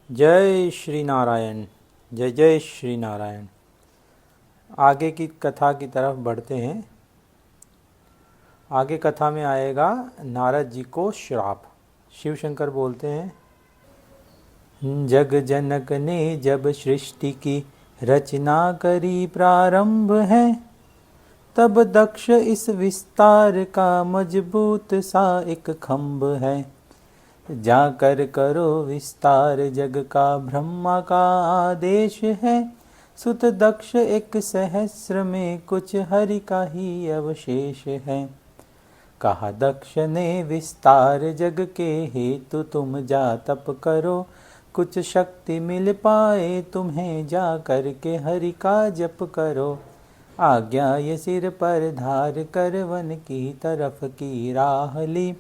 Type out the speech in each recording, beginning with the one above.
जय श्री नारायण। जय जय श्री नारायण। आगे की कथा की तरफ बढ़ते हैं। आगे कथा में आएगा नारद जी को श्राप। शिव शंकर बोलते हैं, जग जनक ने जब सृष्टि की रचना करी प्रारंभ है, तब दक्ष इस विस्तार का मजबूत सा एक खंभ है। जाकर करो विस्तार जग का ब्रह्मा का आदेश है। सुत दक्ष एक सहस्र में कुछ हरि का ही अवशेष है। कहा दक्ष ने विस्तार जग के हेतु तुम जा तप करो, कुछ शक्ति मिल पाए तुम्हें जा करके हरि का जप करो। आज्ञा ये सिर पर धार कर वन की तरफ की राह ली,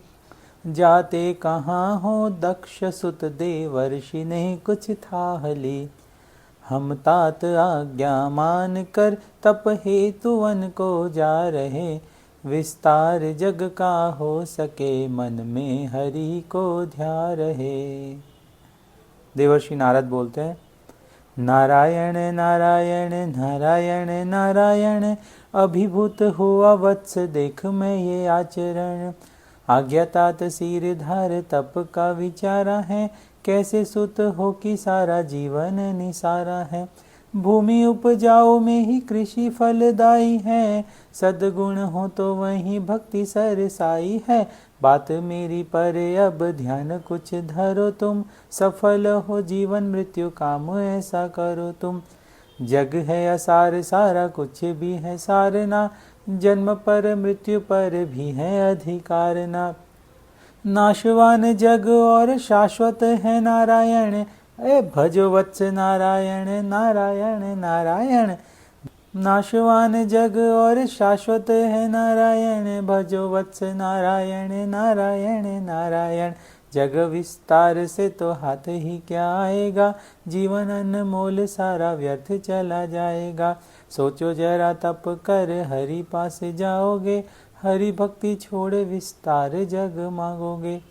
जाते कहाँ हो दक्ष सुत देवर्षि ने कुछ थाह ली। हम तात आज्ञा मान कर तप हेतु वन को जा रहे, विस्तार जग का हो सके मन में हरि को ध्या रहे। देवर्षि नारद बोलते हैं, नारायण नारायण नारायण नारायण, अभिभूत हुआ वत्स देख मैं ये आचरण। आज्ञा तात सिर धर तप का विचारा है, कैसे सुत हो कि सारा जीवन निसारा है। भूमि उपजाऊ में ही कृषि फलदायी है, सद्गुण हो तो वहीं भक्ति सरसाई है। बात मेरी पर अब ध्यान कुछ धरो तुम, सफल हो जीवन मृत्यु काम ऐसा करो तुम। जग है असार सारा कुछ भी है सारना, जन्म पर मृत्यु पर भी है अधिकार ना। नाशवान जग और शाश्वत है नारायण, भजो वत्स नारायण नारायण नारायण। नाशवान जग और शाश्वत है नारायण, भजो वत्स नारायण नारायण नारायण। जग विस्तार से तो हाथ ही क्या आएगा, जीवन अनमोल सारा व्यर्थ चला जाएगा। सोचो जरा तप कर हरि पास जाओगे, हरि भक्ति छोड़ विस्तार जग मांगोगे।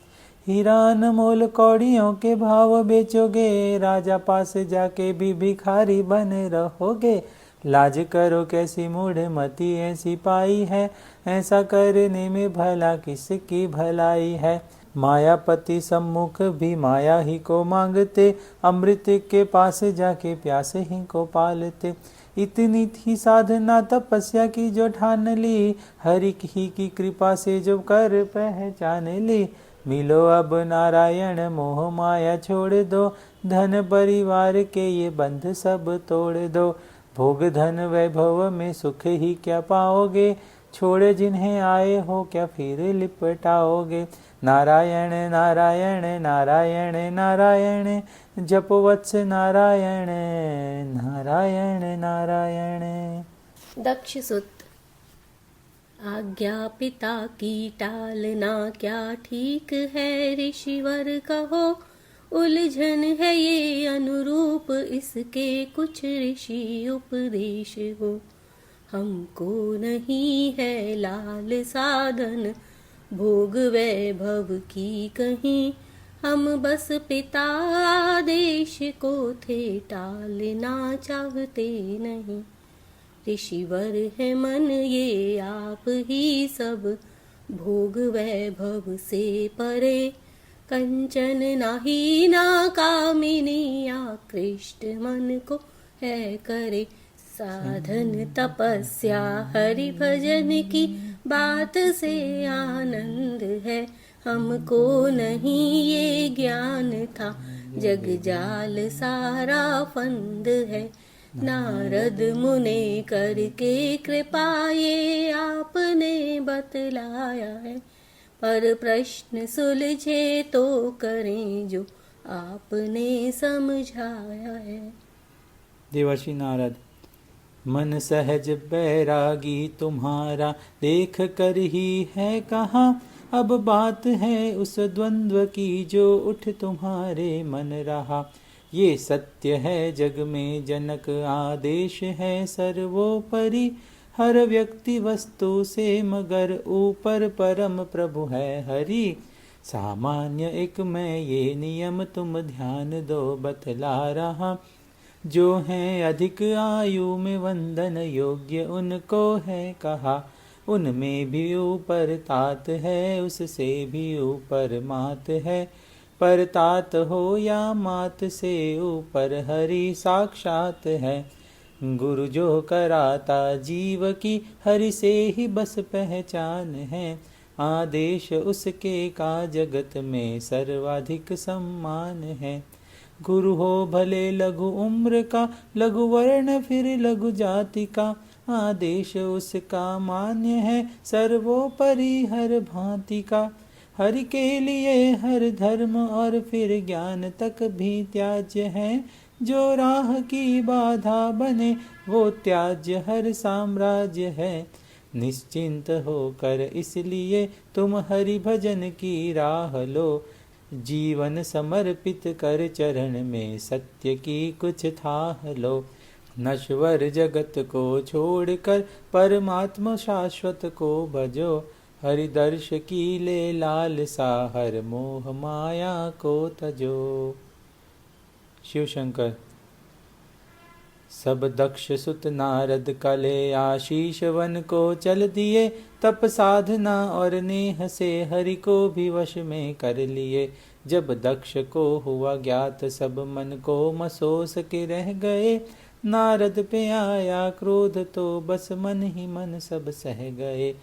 हीरा अनमोल कौड़ियों के भाव बेचोगे, राजा पास जाके भी भिखारी बने रहोगे। लाज करो कैसी मूढ़ मति ऐसी पाई है, ऐसा करने में भला किसकी भलाई है। मायापति सम्मुख भी माया ही को मांगते, अमृत के पास जाके प्यास ही को पालते। इतनी थी साधना तपस्या की जो ठान ली, हरि ही की कृपा से जो कर पहचान ली। मिलो अब नारायण मोह माया छोड़ दो, धन परिवार के ये बंध सब तोड़ दो। भोग धन वैभव में सुख ही क्या पाओगे, छोड़े जिन्हें आए हो क्या फिर लिपटाओगे। नारायण नारायण नारायण नारायण, जपो वत्स नारायण नारायण नारायण। दक्ष सुत, आज्ञा पिता की टालना क्या ठीक है ऋषिवर कहो। उलझन है ये अनुरूप इसके कुछ ऋषि उपदेश हो। हमको नहीं है लाल साधन भोग वैभव की कहीं, हम बस पिता आदेश को थे टालना चाहते नहीं। ऋषिवर है मन ये आप ही सब भोग वैभव से परे। कंचन नाही ना कामिनी आकृष्ट मन को है करे। साधन तपस्या हरि भजन की बात से आनंद है। हमको नहीं ये ज्ञान था जग जाल सारा फंद है। नारद मुने करके कृपा ये आपने बतलाया है। पर प्रश्न सुलझे तो करें जो आपने समझाया है। देवर्षि नारद, मन सहज बैरागी तुम्हारा देख कर ही है कहा। अब बात है उस द्वंद्व की जो उठ तुम्हारे मन रहा। ये सत्य है जग में जनक आदेश है सर्वोपरि। हर व्यक्ति वस्तु से मगर ऊपर परम प्रभु है हरि। सामान्य एक मैं ये नियम तुम ध्यान दो बतला रहा। जो हैं अधिक आयु में वंदन योग्य उनको है कहा। उनमें भी ऊपर तात है, उससे भी ऊपर मात है। पर तात हो या मात से ऊपर हरि साक्षात है। गुरु जो कराता जीव की हरि से ही बस पहचान है। आदेश उसके का जगत में सर्वाधिक सम्मान है। गुरु हो भले लघु उम्र का, लघु वर्ण फिर लघु जाति का। आदेश उसका मान्य है सर्वोपरि हर भांति का। हरि के लिए हर धर्म और फिर ज्ञान तक भी त्याज्य है। जो राह की बाधा बने वो त्याज्य हर साम्राज्य है। निश्चिंत होकर इसलिए तुम हरि भजन की राह लो। जीवन समर्पित कर चरण में सत्य की कुछ थाह लो। नश्वर जगत को छोड़कर परमात्मा शाश्वत को भजो। हरि दर्श की ले लालसा हर मोह माया को तजो। शिव शंकर। सब दक्ष सुत नारद कले आशीष वन को चल दिए। तप साधना और नेह से हरि को भी वश में कर लिए। जब दक्ष को हुआ ज्ञात सब मन को मसोस के रह गए। नारद पे आया क्रोध तो बस मन ही मन सब सह गए।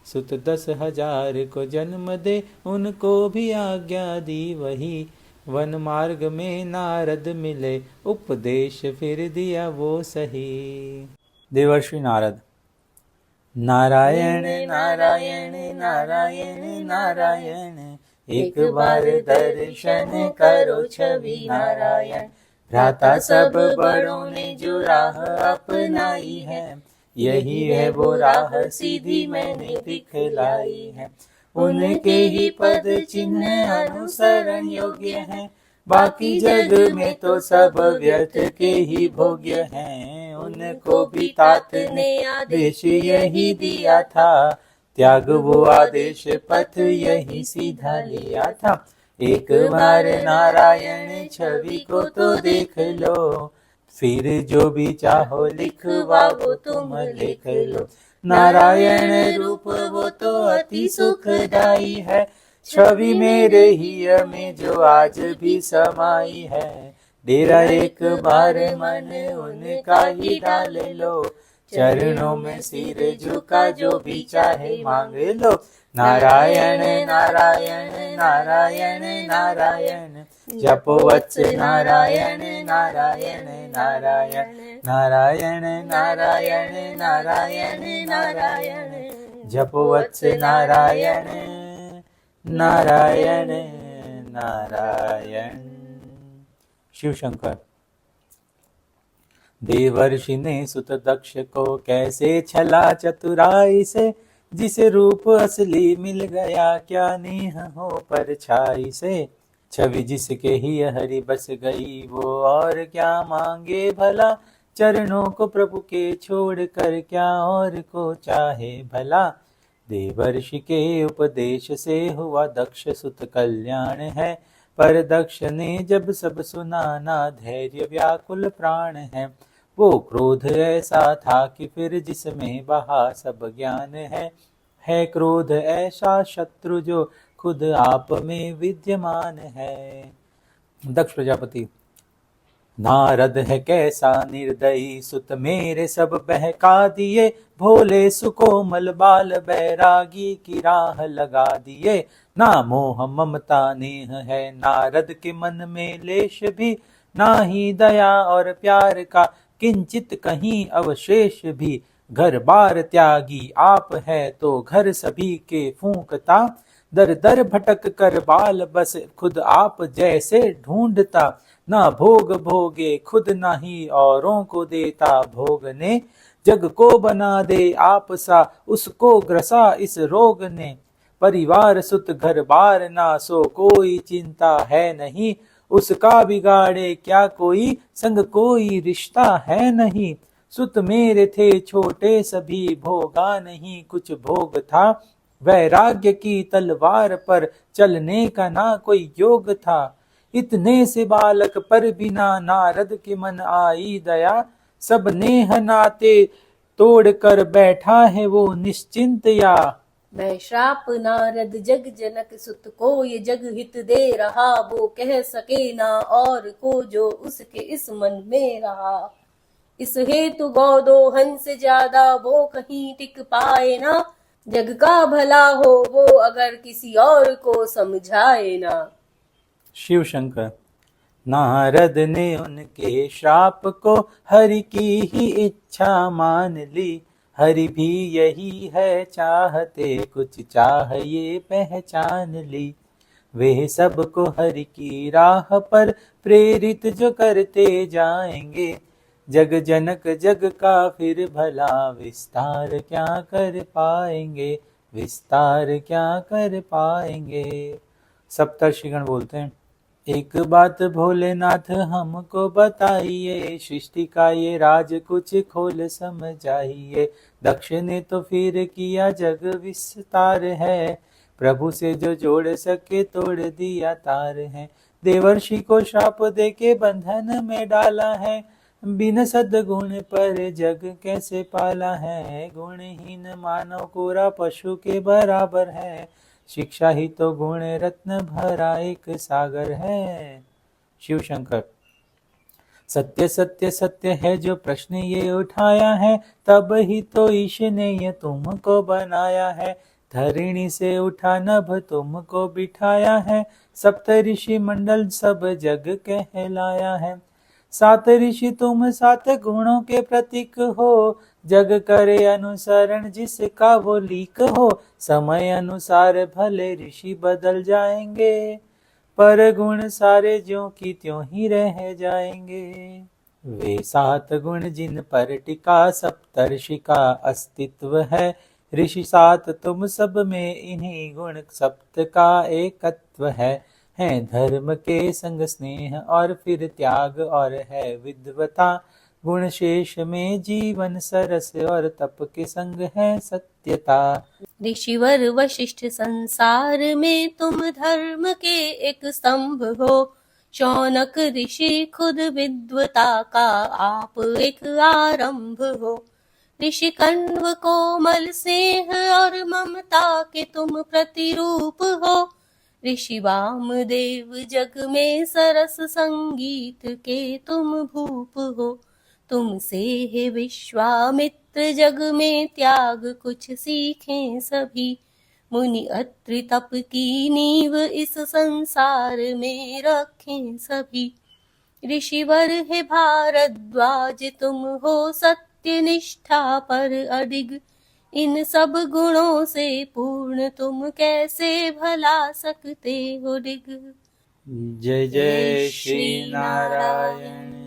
सुत 10,000 को जन्म दे उनको भी आज्ञा दी वही। वन मार्ग में नारद मिले उपदेश फिर दिया वो सही। देवर्षि नारद। नारायण नारायण नारायण नारायण, एक बार दर्शन करो छवि नारायण। भ्राता सब बड़ों ने जो राह अपनाई है, यही है वो राह सीधी मैंने दिखलाई है। उनके ही पद चिन्ह अनुसरण योग्य हैं। बाकी जग में तो सब व्यर्थ के ही भोग्य हैं। उनको भी तात ने आदेश यही दिया था। त्याग वो आदेश पथ यही सीधा लिया था। एक बार नारायण छवि को तो देख लो, फिर जो भी चाहो लिखवा वो तुम लिख लो। नारायण रूप वो तो अति सुखदाई है। छवि मेरे ही में जो आज भी समाई है। डेरा एक बार मन उनका ही डाल लो। चरणों में सिर झुका जो भी चाहे मांग लो। नारायण नारायण नारायण नारायण, जपो वत्स नारायण नारायण नारायण नारायण नारायण नारायण नारायण, जपो वत्स नारायण नारायण नारायण। शिव शंकर। देवर्षि ने सुत दक्ष को कैसे छला चतुराई से। जिस रूप असली मिल गया क्या नेह हो परछाई से। छवि जिसके ही हरि बस गई वो और क्या मांगे भला। चरणों को प्रभु के छोड़ कर क्या और को चाहे भला। देवर्षि के उपदेश से हुआ दक्ष सुत कल्याण है। पर दक्ष ने जब सब सुना ना धैर्य व्याकुल प्राण है। वो क्रोध ऐसा था कि फिर जिसमें बहा सब ज्ञान है क्रोध ऐसा शत्रु जो खुद आप में विद्यमान है। दक्ष प्रजापति। नारद है कैसा निर्दयी, सुत मेरे सब बहका दिए। भोले सुकोमल बाल बैरागी की राह लगा दिए। ना मोह ममता नेह है नारद के मन में लेश भी। ना ही दया और प्यार का किंचित कहीं अवशेष भी। घर बार त्यागी आप है तो घर सभी के फूंकता। दर दर भटक कर बाल बस खुद आप जैसे ढूंढता। ना भोग भोगे खुद ना ही औरों को देता भोगने। जग को बना दे आप सा उसको ग्रसा इस रोग ने। परिवार सुत घर बार ना सो कोई चिंता है नहीं। उसका बिगाड़े क्या कोई संग कोई रिश्ता है नहीं। सुत मेरे थे छोटे सभी भोगा नहीं कुछ भोग था। वैराग्य की तलवार पर चलने का ना कोई योग था। इतने से बालक पर बिना नारद के मन आई दया। सब नेह नाते तोड़ कर बैठा है वो निश्चिंत या। मैं श्राप नारद जग जनक सुत को ये जग हित दे रहा, वो कह सके ना और को जो उसके इस मन में रहा। इस हेतु गौदो हंस ज्यादा वो कहीं टिक पाए ना, जग का भला हो वो अगर किसी और को समझाए ना। शिव शंकर। नारद ने उनके श्राप को हरि की ही इच्छा मान ली। हरि भी यही है चाहते, कुछ चाह ये पहचान ली। वे सबको हरि की राह पर प्रेरित जो करते जाएंगे। जग जनक जग का फिर भला विस्तार क्या कर पाएंगे, विस्तार क्या कर पाएंगे। सप्तर्षिगण बोलते हैं, एक बात भोलेनाथ हमको बताइए, सृष्टि का ये राज कुछ खोल समझाइए। दक्ष ने तो फिर किया जग विस्तार है, प्रभु से जो जोड़ सके तोड़ दिया तार है। देवर्षि को श्राप दे के बंधन में डाला है, बिन सद्गुण पर जग कैसे पाला है। गुणहीन मानव कोरा पशु के बराबर है, शिक्षा ही तो गुण रत्न भरा एक सागर है। शिव शंकर। सत्य सत्य सत्य है जो प्रश्न ये उठाया है, तब ही तो ईश ने ये तुमको बनाया है। धरणी से उठा नभ तुमको बिठाया है, सप्त ऋषि मंडल सब जग कहलाया है। सात ऋषि तुम सात गुणों के प्रतीक हो, जग करे अनुसरण जिसका वो लीक हो। समय अनुसार भले ऋषि बदल जाएंगे, पर गुण सारे ज्यों की त्यों ही रह जाएंगे। वे सात गुण जिन पर टिका सप्तर्षि का अस्तित्व है। ऋषि सात तुम सब में इन्हीं गुण सप्त का एकत्व है। धर्म के संग स्नेह और फिर त्याग और है विद्वता। गुण शेष में जीवन सरस और तप के संग है सत्यता। ऋषिवर वशिष्ठ संसार में तुम धर्म के एक स्तंभ हो। शौनक ऋषि खुद विद्वता का आप एक आरंभ हो। ऋषि कण्व कोमल स्नेह और ममता के तुम प्रतिरूप हो। ऋषि वामदेव जग में सरस संगीत के तुम भूप हो। तुमसे है विश्वामित्र जग में त्याग कुछ सीखें सभी। मुनि अत्रि तप की नींव इस संसार में रखें सभी। ऋषिवर है भारद्वाज तुम हो सत्य निष्ठा पर अडिग। इन सब गुणों से पूर्ण तुम कैसे भला सकते हो डिग। जय जय श्री नारायण।